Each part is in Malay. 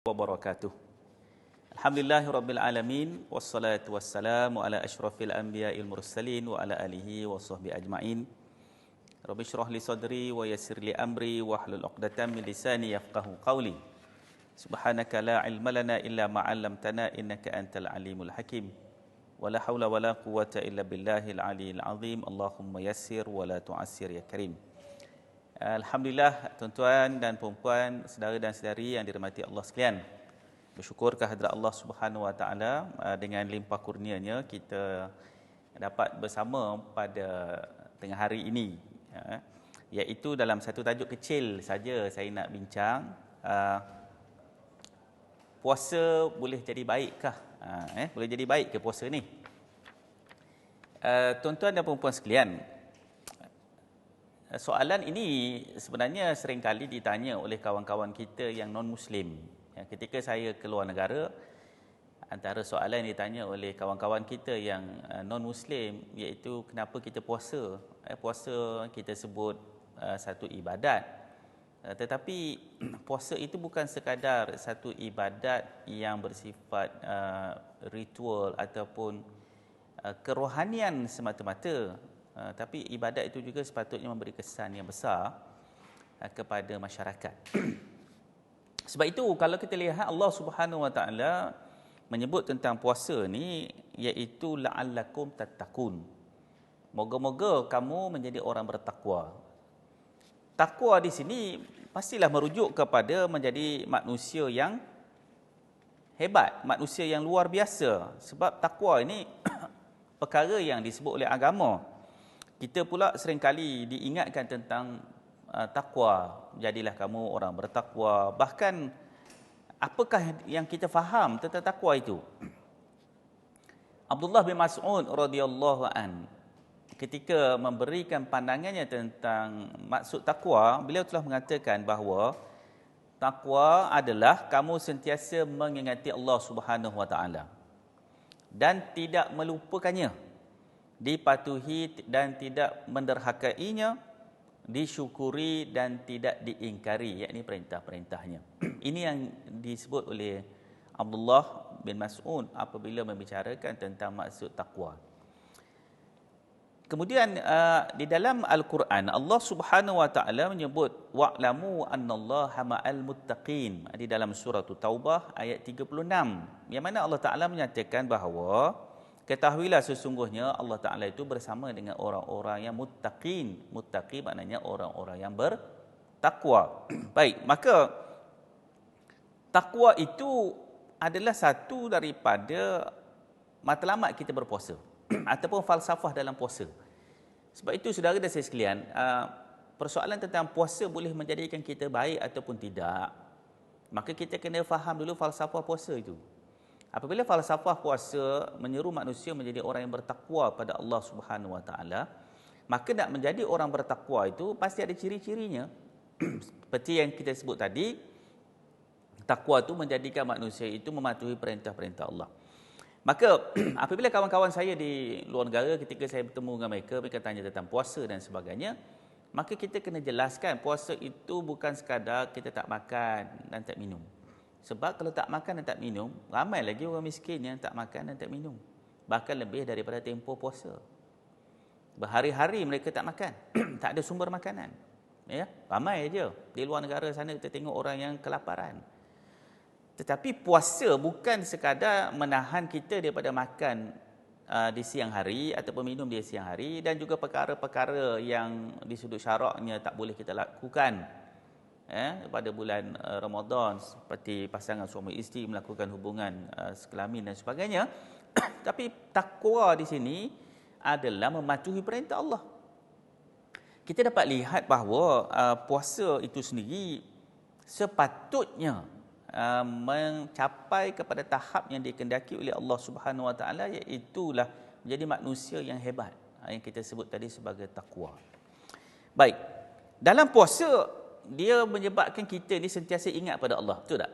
wabarakatuh. Alhamdulillahirabbil alamin wassalatu wassalamu ala asyrafil anbiya'il mursalin wa ala alihi wa sahbihi ajmain. Rabbi shrah li sadri wa yassir li amri wahlul 'uqdatam min lisani yafqahu qawli. Subhanaka la ilma lana illa ma 'allamtana innaka antal alimul hakim. Wala haula wala quwwata illa billahil aliyil azim. Allahumma yassir wa la tu'assir ya karim. Alhamdulillah, tuan-tuan dan puan-puan, saudara dan saudari yang dirahmati Allah sekalian. Bersyukur kehadrat Allah Subhanahu Wa Taala dengan limpah kurnianya kita dapat bersama pada tengah hari ini, iaitu dalam satu tajuk kecil saja saya nak bincang. Puasa boleh jadi baikkah? Boleh jadi baik ke puasa ni? Tuan-tuan dan puan-puan sekalian, soalan ini sebenarnya seringkali ditanya oleh kawan-kawan kita yang non-Muslim. Ketika saya keluar negara, antara soalan yang ditanya oleh kawan-kawan kita yang non-Muslim iaitu kenapa kita puasa. Puasa kita sebut satu ibadat. Tetapi puasa itu bukan sekadar satu ibadat yang bersifat ritual ataupun kerohanian semata-mata. Tapi ibadat itu juga sepatutnya memberi kesan yang besar kepada masyarakat. Sebab itu kalau kita lihat Allah Subhanahu Wa Taala menyebut tentang puasa ni iaitu la'allakum tattaqun. Moga-moga kamu menjadi orang bertakwa. Takwa di sini pastilah merujuk kepada menjadi manusia yang hebat, manusia yang luar biasa. Sebab takwa ini perkara yang disebut oleh agama. Kita pula seringkali diingatkan tentang takwa. Jadilah kamu orang bertakwa. Bahkan apakah yang kita faham tentang takwa itu? Abdullah bin Mas'ud radhiyallahu an ketika memberikan pandangannya tentang maksud takwa, beliau telah mengatakan bahawa takwa adalah kamu sentiasa mengingati Allah Subhanahu Wa Taala dan tidak melupakannya, dipatuhi dan tidak menderhakainya, disyukuri dan tidak diingkari, yakni perintah-perintahnya. Ini yang disebut oleh Abdullah bin Mas'ud apabila membicarakan tentang maksud takwa. Kemudian di dalam Al-Quran Allah Subhanahu Wa Taala menyebut wa'lamu annallaha ma'al muttaqin di dalam surah Taubah ayat 36, yang mana Allah Taala menyatakan bahawa ketahuilah sesungguhnya Allah Ta'ala itu bersama dengan orang-orang yang muttaqin. Muttaqi maknanya orang-orang yang bertakwa. Baik, maka takwa itu adalah satu daripada matlamat kita berpuasa ataupun falsafah dalam puasa. Sebab itu saudara dan saya sekalian, persoalan tentang puasa boleh menjadikan kita baik ataupun tidak, maka kita kena faham dulu falsafah puasa itu. Apabila falsafah puasa menyeru manusia menjadi orang yang bertakwa pada Allah Subhanahu Wa Taala, maka nak menjadi orang bertakwa itu pasti ada ciri-cirinya. Seperti yang kita sebut tadi, takwa itu menjadikan manusia itu mematuhi perintah-perintah Allah. Maka apabila kawan-kawan saya di luar negara, ketika saya bertemu dengan mereka tanya tentang puasa dan sebagainya, maka kita kena jelaskan puasa itu bukan sekadar kita tak makan dan tak minum. Sebab kalau tak makan dan tak minum, ramai lagi orang miskin yang tak makan dan tak minum. Bahkan lebih daripada tempoh puasa. Berhari-hari mereka tak makan. Tak ada sumber makanan. Ya, ramai aja. Di luar negara sana kita tengok orang yang kelaparan. Tetapi puasa bukan sekadar menahan kita daripada makan di siang hari ataupun minum di siang hari, dan juga perkara-perkara yang di sudut syaraknya tak boleh kita lakukan pada bulan Ramadan, seperti pasangan suami isteri melakukan hubungan sekelamin dan sebagainya. Tapi takwa di sini adalah mematuhi perintah Allah. Kita dapat lihat bahawa puasa itu sendiri sepatutnya mencapai kepada tahap yang dikehendaki oleh Allah Subhanahu Wa Taala, iaitulah menjadi manusia yang hebat, yang kita sebut tadi sebagai takwa. Baik, dalam puasa dia menyebabkan kita ni sentiasa ingat pada Allah, betul tak?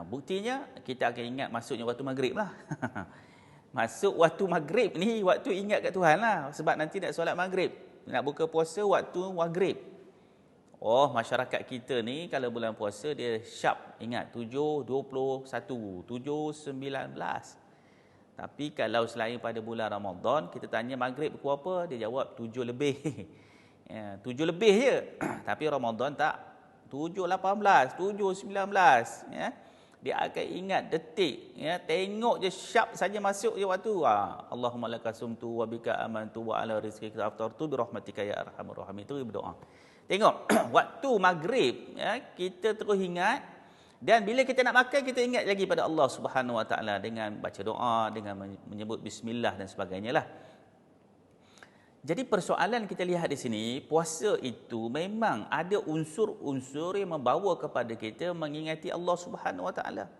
Buktinya kita akan ingat masuknya waktu maghrib lah. Masuk waktu maghrib ni, waktu ingat kat Tuhan lah. Sebab nanti nak solat maghrib, nak buka puasa waktu maghrib. Oh, masyarakat kita ni kalau bulan puasa dia sharp. Ingat, 7, 21, 7, 19. Tapi kalau selain pada bulan Ramadan, kita tanya maghrib pukul apa? Dia jawab 7 lebih. Ya, 7 lebih je. Tapi Ramadan tak. 7, 18, 7, 19. Ya. Dia akan ingat detik. Ya. Tengok je sharp saja masuk je waktu. Allahumma laka sumtu wa bika amantu wa ala rizqika aftartu bi rahmatika ya arhamar rahimin. Itu berdoa. Tengok, waktu maghrib, ya, kita terus ingat. Dan bila kita nak makan, kita ingat lagi pada Allah Subhanahu Wa Taala dengan baca doa, dengan menyebut bismillah dan sebagainya lah. Jadi persoalan kita lihat di sini, puasa itu memang ada unsur-unsur yang membawa kepada kita mengingati Allah Subhanahu Wa Taala.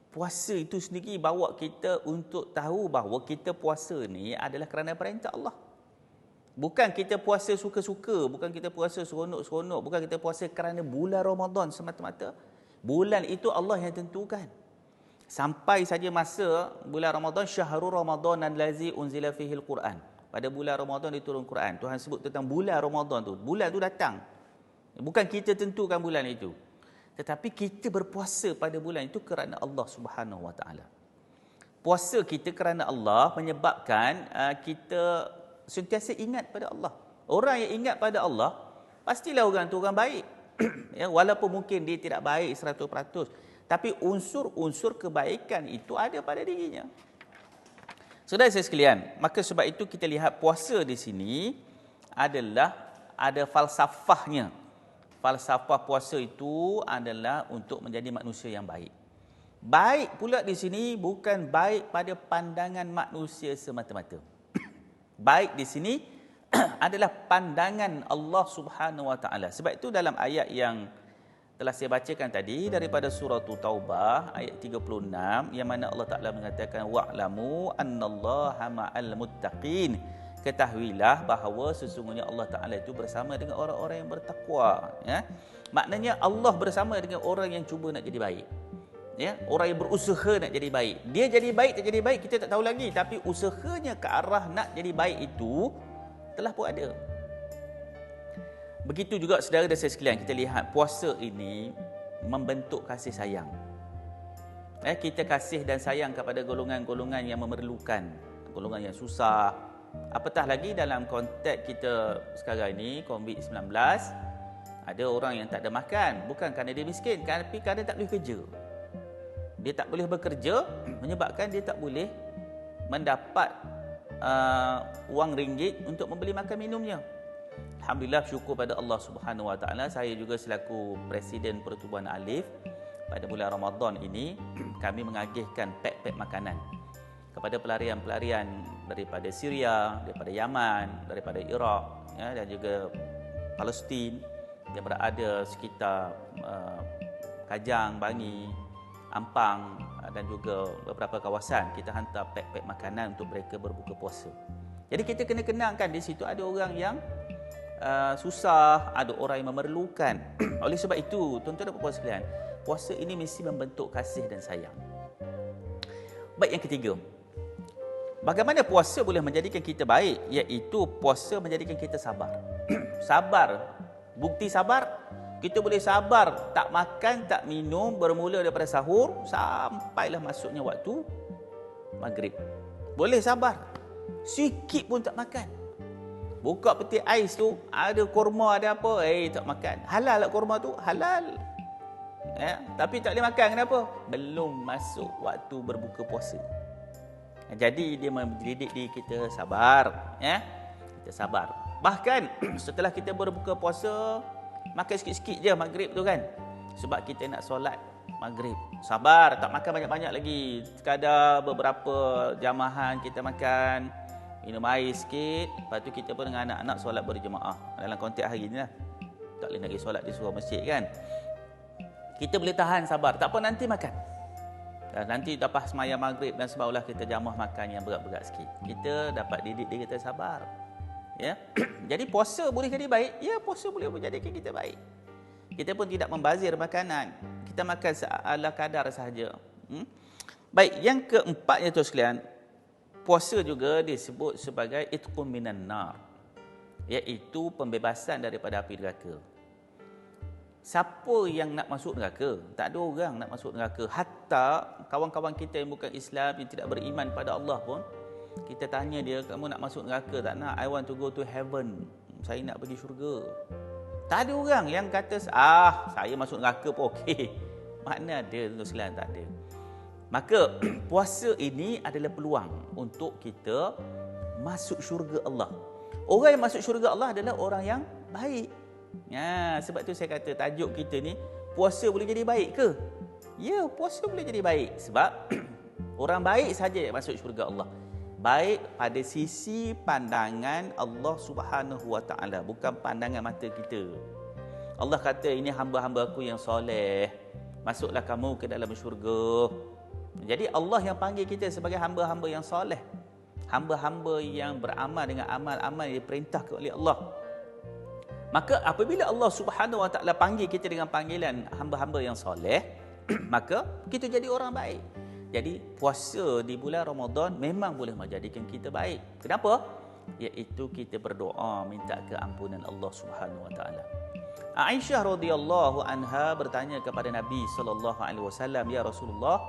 Puasa itu sendiri bawa kita untuk tahu bahawa kita puasa ni adalah kerana perintah Allah. Bukan kita puasa suka-suka, bukan kita puasa seronok-seronok, bukan kita puasa kerana bulan Ramadan semata-mata. Bulan itu Allah yang tentukan. Sampai saja masa bulan Ramadan, syahrul Ramadan allazi unzila fihil Quran. Pada bulan Ramadan diturun Quran. Tuhan sebut tentang bulan Ramadan tu. Bulan tu datang. Bukan kita tentukan bulan itu. Tetapi kita berpuasa pada bulan itu kerana Allah Subhanahu Wa Taala. Puasa kita kerana Allah menyebabkan kita sentiasa ingat pada Allah. Orang yang ingat pada Allah, pastilah orang tu orang baik. Ya, walaupun mungkin dia tidak baik 100%, tapi unsur-unsur kebaikan itu ada pada dirinya. Saudara saya sekalian, maka sebab itu kita lihat puasa di sini adalah ada falsafahnya. Falsafah puasa itu adalah untuk menjadi manusia yang baik. Baik pula di sini bukan baik pada pandangan manusia semata-mata. Baik di sini adalah pandangan Allah Subhanahu Wa Taala. Sebab itu dalam ayat yang telah saya bacakan tadi daripada surah Taubah ayat 36 yang mana Allah Taala mengatakan wa'lamu annallaha ma'al muttaqin. Ketahuilah bahawa sesungguhnya Allah Taala itu bersama dengan orang-orang yang bertakwa, ya. Maknanya Allah bersama dengan orang yang cuba nak jadi baik. Ya, orang yang berusaha nak jadi baik. Dia jadi baik tak jadi baik kita tak tahu lagi, tapi usahanya ke arah nak jadi baik itu telah pun ada. Begitu juga saudara dan saya sekalian, kita lihat puasa ini membentuk kasih sayang. Kita kasih dan sayang kepada golongan-golongan yang memerlukan, golongan yang susah. Apatah lagi dalam konteks kita sekarang ini, COVID-19, ada orang yang tak ada makan, bukan kerana dia miskin, tapi kerana tak boleh kerja. Dia tak boleh bekerja, menyebabkan dia tak boleh mendapat wang ringgit untuk membeli makan minumnya. Alhamdulillah, syukur pada Allah Subhanahu Wa Taala, saya juga selaku Presiden Pertubuhan Alif pada bulan Ramadan ini kami mengagihkan pek-pek makanan kepada pelarian-pelarian daripada Syria, daripada Yaman, daripada Iraq, ya, dan juga Palestin yang berada sekitar Kajang, Bangi, Ampang dan juga beberapa kawasan. Kita hantar pek-pek makanan untuk mereka berbuka puasa. Jadi kita kena kenangkan di situ ada orang yang susah, ada orang yang memerlukan. Oleh sebab itu, tuan-tuan dan puan-puan sekalian, puasa ini mesti membentuk kasih dan sayang. Baik, yang ketiga, bagaimana puasa boleh menjadikan kita baik? Iaitu puasa menjadikan kita sabar. Sabar. Bukti sabar, kita boleh sabar tak makan, tak minum bermula daripada sahur sampailah masuknya waktu maghrib. Boleh sabar. Sikit pun tak makan. Buka peti ais tu, ada kurma, ada apa, tak makan. Halal tak kurma tu? Halal. Ya, tapi tak boleh makan, kenapa? Belum masuk waktu berbuka puasa. Jadi dia mendidik diri kita sabar, ya. Kita sabar. Bahkan setelah kita berbuka puasa, makan sikit-sikit je maghrib tu kan. Sebab kita nak solat maghrib. Sabar, tak makan banyak-banyak lagi. Sekadar beberapa jamahan kita makan, minum air sikit. Lepas tu kita pun dengan anak-anak solat berjemaah. Dalam konteks hari ni lah. Tak boleh nak pergi solat di sebuah masjid kan. Kita boleh tahan sabar. Tak apa, nanti makan. Dan nanti lepas semayang maghrib dan sebagainya kita jamah makan yang berat-berat sikit. Kita dapat didik diri kita sabar. Ya. Jadi puasa boleh jadi baik? Ya, puasa boleh menjadikan kita baik. Kita pun tidak membazir makanan. Kita makan ala kadar sahaja. Baik, yang keempatnya tuan sekalian, puasa juga disebut sebagai itqun minan nar, iaitu pembebasan daripada api neraka. siapa yang nak masuk neraka? Tak ada orang nak masuk neraka. Hatta kawan-kawan kita yang bukan Islam, yang tidak beriman pada Allah pun, kita tanya dia, kamu nak masuk neraka tak? Nak, I want to go to heaven. Saya nak pergi syurga. Tak ada orang yang kata, saya masuk neraka pun okey. Mana ada, tuan sekalian, tak ada. Maka puasa ini adalah peluang untuk kita masuk syurga Allah. Orang yang masuk syurga Allah adalah orang yang baik. Sebab tu saya kata tajuk kita ni, puasa boleh jadi baik ke? Ya, puasa boleh jadi baik. Sebab orang baik saja yang masuk syurga Allah. Baik pada sisi pandangan Allah Subhanahu Wa Taala, bukan pandangan mata kita. Allah kata, ini hamba-hamba aku yang soleh, masuklah kamu ke dalam syurga. Jadi Allah yang panggil kita sebagai hamba-hamba yang soleh, hamba-hamba yang beramal dengan amal-amal yang diperintahkan oleh Allah. Maka apabila Allah Subhanahu Wa Taala panggil kita dengan panggilan hamba-hamba yang soleh, maka kita jadi orang baik. Jadi puasa di bulan Ramadan memang boleh menjadikan kita baik. Kenapa? Iaitu kita berdoa minta keampunan Allah Subhanahu Wa Taala. Aisyah radhiyallahu anha bertanya kepada Nabi sallallahu alaihi wasallam, "Ya Rasulullah,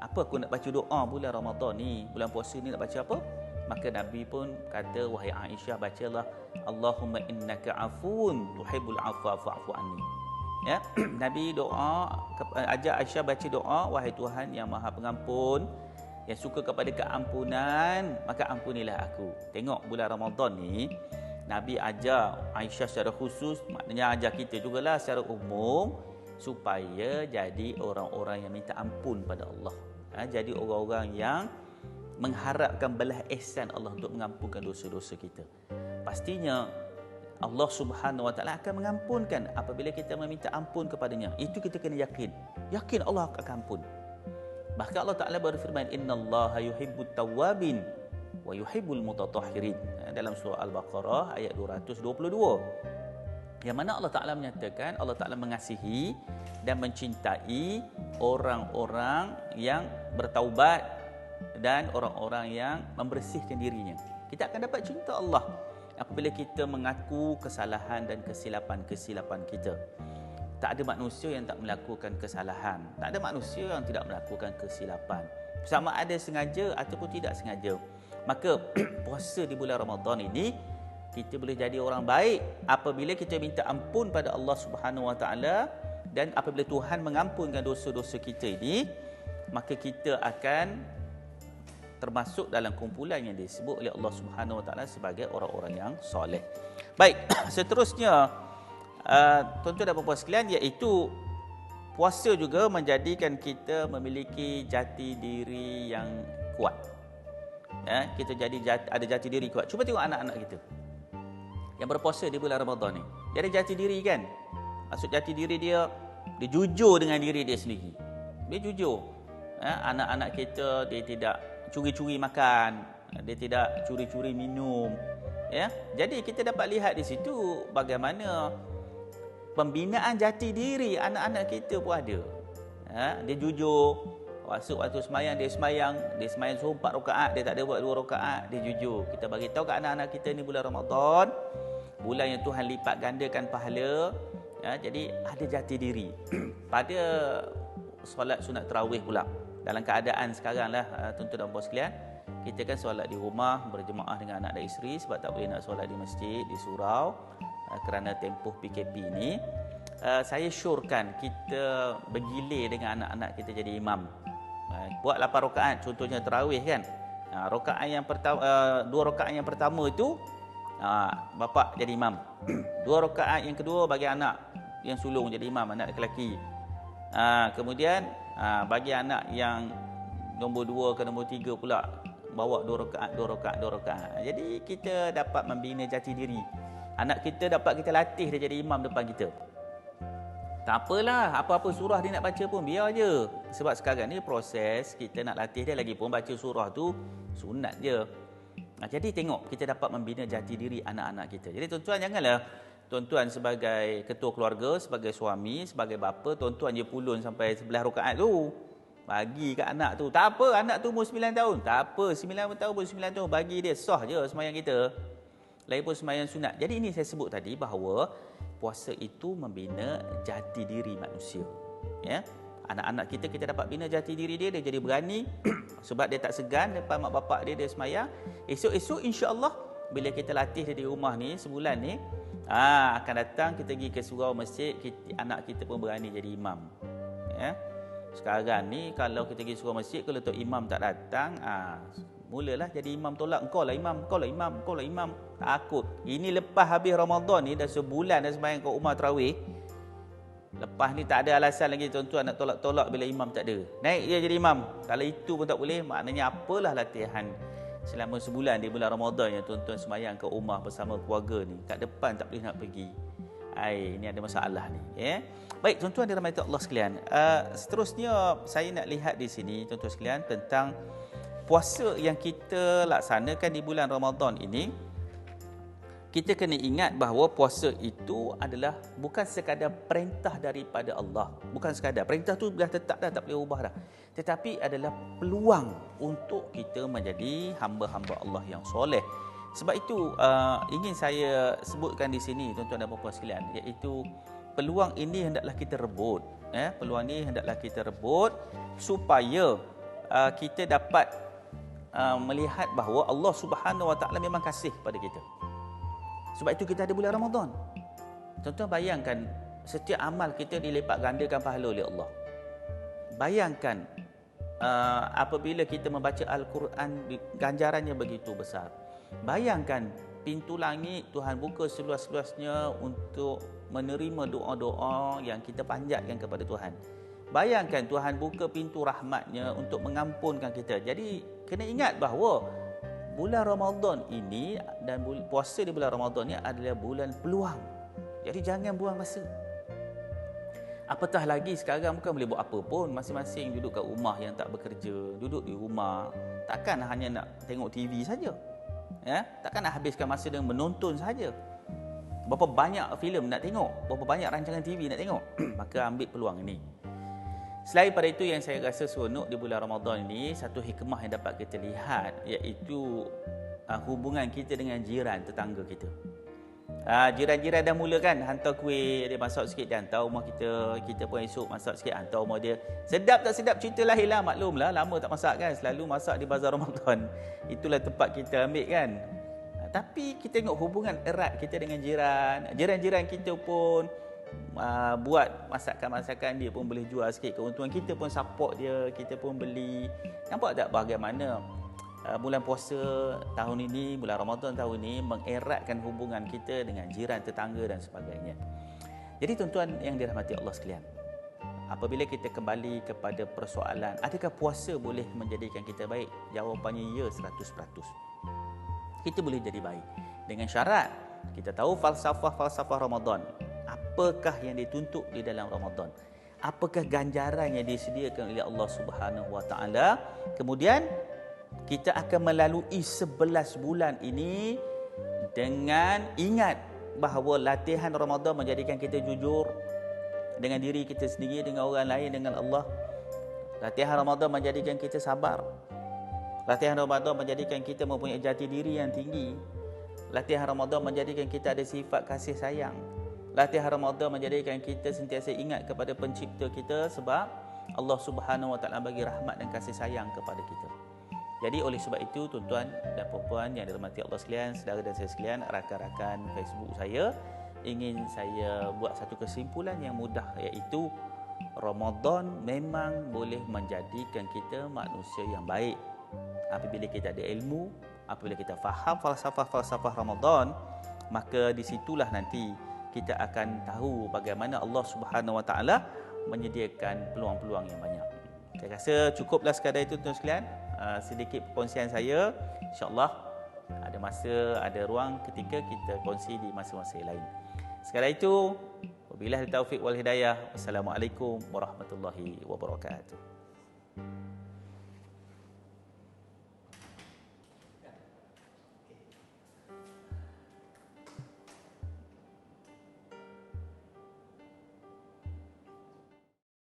apa aku nak baca doa bulan Ramadan ni, bulan puasa ni nak baca apa?" Maka Nabi pun kata, "Wahai Aisyah, bacalah Allahumma innaka afuun tuhibbul afwa fa'fu anni." Ya, Nabi ajak Aisyah baca doa, "Wahai Tuhan yang Maha Pengampun, yang suka kepada keampunan, maka ampunilah aku." Tengok bulan Ramadan ni, Nabi ajar Aisyah secara khusus, maknanya ajar kita jugalah secara umum, supaya jadi orang-orang yang minta ampun pada Allah. Jadi orang-orang yang mengharapkan belas ihsan Allah untuk mengampunkan dosa-dosa kita. Pastinya Allah Subhanahu Wa Taala akan mengampunkan apabila kita meminta ampun kepadanya. Itu kita kena yakin. Yakin Allah akan ampun. Bahkan Allah Taala berfirman, "Innallaha yuhibbut tawwabin wa yuhibbul mutatahhirin." Dalam surah Al-Baqarah ayat 222. Yang mana Allah Taala menyatakan Allah Taala mengasihi dan mencintai orang-orang yang bertaubat dan orang-orang yang membersihkan dirinya. Kita akan dapat cinta Allah apabila kita mengaku kesalahan dan kesilapan-kesilapan kita. Tak ada manusia yang tak melakukan kesalahan. Tak ada manusia yang tidak melakukan kesilapan. Sama ada sengaja ataupun tidak sengaja. Maka puasa di bulan Ramadan ini, kita boleh jadi orang baik apabila kita minta ampun pada Allah Subhanahu Wa Taala, dan apabila Tuhan mengampunkan dosa-dosa kita ini, maka kita akan termasuk dalam kumpulan yang disebut oleh Allah Subhanahu Wa Taala sebagai orang-orang yang soleh. Baik, seterusnya tuan-tuan dan puan-puan sekalian, iaitu puasa juga menjadikan kita memiliki jati diri yang kuat. Kita ada jati diri kuat. Cuba tengok anak-anak kita yang berpuasa di bulan Ramadan ni. Dia ada jati diri kan? Maksud jati diri dia jujur dengan diri dia sendiri. Dia jujur. Anak-anak kita, dia tidak curi-curi makan, dia tidak curi-curi minum. Jadi kita dapat lihat di situ bagaimana pembinaan jati diri anak-anak kita pun ada. Dia jujur. Waktu semayang, dia semayang 4 rakaat, dia tak ada buat 2 rakaat, dia jujur. Kita bagi tahu kat anak-anak kita ni bulan Ramadan, bulan yang Tuhan lipat gandakan pahala. Jadi ada jati diri. Pada solat sunat tarawih pula, dalam keadaan sekarang lah, tuan-tuan dan puan sekalian, kita kan solat di rumah berjemaah dengan anak dan isteri, sebab tak boleh nak solat di masjid, di surau, kerana tempoh PKP ni. Saya syorkan kita bergilir dengan anak-anak kita jadi imam. Buat 8 rakaat, contohnya tarawih kan. Rakaat yang pertama, 2 rakaat yang pertama itu bapa jadi imam. 2 rakaat yang kedua bagi anak yang sulung jadi imam, anak lelaki. Kemudian bagi anak yang nombor 2 ke nombor 3 pula, bawa 2 rakaat. Jadi kita dapat membina jati diri. Anak kita dapat kita latih dia jadi imam depan kita. Tak apalah, apa-apa surah dia nak baca pun biar je. Sebab sekarang ni proses kita nak latih dia, lagi pun baca surah tu sunat je. Jadi tengok, kita dapat membina jati diri anak-anak kita. Jadi tuan-tuan, janganlah tuan-tuan sebagai ketua keluarga, sebagai suami, sebagai bapa, tuan-tuan je pulun sampai 11 rakaat tu. Bagi kat anak tu. Tak apa, anak tu umur 9 tahun. Tak apa, 9 tahun pun 9 tahun. Bagi dia, sah je semayang kita. Lagipun semayang sunat. Jadi ini saya sebut tadi bahawa puasa itu membina jati diri manusia. Ya. Anak-anak kita dapat bina jati diri dia jadi berani sebab dia tak segan depan mak bapak dia semayang. Esok-esok insya-Allah bila kita latih dia di rumah ni sebulan ni, akan datang kita pergi ke surau masjid, anak kita pun berani jadi imam. Ya. Sekarang ni kalau kita pergi surau masjid, kalau tok imam tak datang, mulalah jadi imam tolak, engkau lah imam, engkau lah imam, engkau lah imam. Takut. Ini lepas habis Ramadan ni dah sebulan dah sembahyang kat rumah tarawih. Lepas ni tak ada alasan lagi tuan-tuan nak tolak-tolak bila imam tak ada. Naik dia jadi imam. Kalau itu pun tak boleh, maknanya apalah latihan selama sebulan di bulan Ramadan yang tuan-tuan sembahyang kat rumah bersama keluarga ni. Kat depan tak boleh nak pergi. Ini ada masalah ni. Ya. Baik, tuan-tuan dirahmati Allah sekalian. Seterusnya saya nak lihat di sini tuan-tuan sekalian tentang puasa yang kita laksanakan di bulan Ramadan ini. Kita kena ingat bahawa puasa itu adalah bukan sekadar perintah daripada Allah. Bukan sekadar. Perintah tu dah tetap dah, tak boleh ubah dah. Tetapi adalah peluang untuk kita menjadi hamba-hamba Allah yang soleh. Sebab itu ingin saya sebutkan di sini tuan-tuan dan puan-puan sekalian, iaitu peluang ini hendaklah kita rebut. Peluang ini hendaklah kita rebut supaya kita dapat melihat bahawa Allah Subhanahu Wa Taala memang kasih pada kita. Sebab itu kita ada bulan Ramadan. Tuan-tuan bayangkan setiap amal kita dilipat gandakan pahala oleh Allah. Bayangkan apabila kita membaca Al-Quran, ganjarannya begitu besar. Bayangkan pintu langit Tuhan buka seluas-luasnya untuk menerima doa-doa yang kita panjatkan kepada Tuhan. Bayangkan Tuhan buka pintu rahmatnya untuk mengampunkan kita. Jadi kena ingat bahawa bulan Ramadan ini dan puasa di bulan Ramadan ini adalah bulan peluang. Jadi jangan buang masa. Apatah lagi sekarang bukan boleh buat apa pun. Masing-masing duduk kat rumah yang tak bekerja. Duduk di rumah. Takkan hanya nak tengok TV saja. Ya? Takkan nak habiskan masa dengan menonton saja. Berapa banyak filem nak tengok. Berapa banyak rancangan TV nak tengok. Maka ambil peluang ini. Selain pada itu yang saya rasa seronok di bulan Ramadan ini, satu hikmah yang dapat kita lihat iaitu hubungan kita dengan jiran tetangga kita. Jiran-jiran dah mula kan hantar kuih, dia masak sikit dia hantar rumah kita, kita pun esok masak sikit hantar rumah dia. Sedap tak sedap cerita lahir lah, maklumlah lama tak masak kan, selalu masak di bazar Ramadan. Itulah tempat kita ambil kan. Tapi kita tengok hubungan erat kita dengan jiran. Jiran-jiran kita pun buat masakan-masakan, dia pun boleh jual sikit keuntungan, kita pun support dia, kita pun beli. Nampak tak bagaimana bulan puasa tahun ini, bulan Ramadan tahun ini mengeratkan hubungan kita dengan jiran, tetangga dan sebagainya. Jadi tuan-tuan yang dirahmati Allah sekalian, apabila kita kembali kepada persoalan adakah puasa boleh menjadikan kita baik, jawapannya ya, 100%. Kita boleh jadi baik dengan syarat kita tahu falsafah Ramadan. Apakah yang dituntut di dalam Ramadan? Apakah ganjaran yang disediakan oleh Allah Subhanahu Wa Taala? Kemudian kita akan melalui 11 bulan ini dengan ingat bahawa latihan Ramadan menjadikan kita jujur dengan diri kita sendiri, dengan orang lain, dengan Allah. Latihan Ramadan menjadikan kita sabar. Latihan Ramadan menjadikan kita mempunyai jati diri yang tinggi. Latihan Ramadan menjadikan kita ada sifat kasih sayang. Latihan Ramadan menjadikan kita sentiasa ingat kepada pencipta kita sebab Allah Subhanahu Wa Taala bagi rahmat dan kasih sayang kepada kita. Jadi oleh sebab itu tuan-tuan dan puan-puan yang dirahmati Allah sekalian, saudara dan saya sekalian, rakan-rakan Facebook saya, ingin saya buat satu kesimpulan yang mudah, iaitu Ramadan memang boleh menjadikan kita manusia yang baik. Apabila kita ada ilmu, apabila kita faham falsafah Ramadan, maka di situlah nanti kita akan tahu bagaimana Allah Subhanahu Wa Taala menyediakan peluang-peluang yang banyak. Saya rasa cukuplah sekadar itu tuan-tuan sekalian. Sedikit perkongsian saya. InsyaAllah ada masa, ada ruang ketika kita kongsi di masa-masa lain. Sekadar itu, wabillahi taufiq wal hidayah. Wassalamualaikum warahmatullahi wabarakatuh.